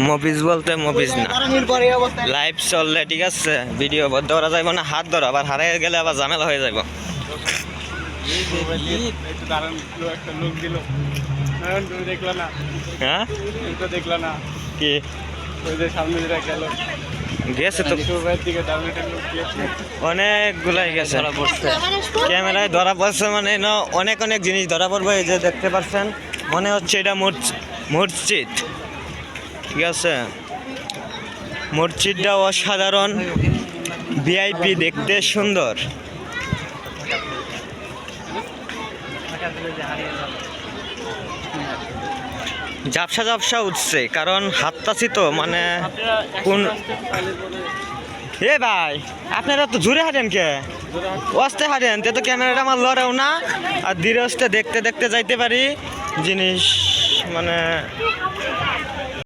মফিজ বলতে মফিজ না, লাইভ চললে ঠিক আছে, ভিডিও ধরা যাইব না, হাত ধরা আবার হারাই গেলে আবার ঝামেলা হয়ে যাইব। হ্যাঁ কি গেছে তো, অনেকগুলাই গেছে, ক্যামেরায় ধরা পড়ছে, মানে অনেক অনেক জিনিস ধরা পড়বে। এই যে দেখতে পাচ্ছেন, মনে হচ্ছে এটা মসজিদ, ঠিক আছে। মসজিদটা অসাধারণ, ভিআইপি, দেখতে সুন্দর। ঝাপসা ঝাপসা উঠছে, কারণ হাততাছি তো, মানে কোন এ ভাই আপনারা তো জোরে হাঁটেন কে, অস্তে হাঁটেন, তে তো ক্যামেরাটা আমার লড়েও না, আর ধীরে আস্তে দেখতে দেখতে যাইতে পারি জিনিস, মানে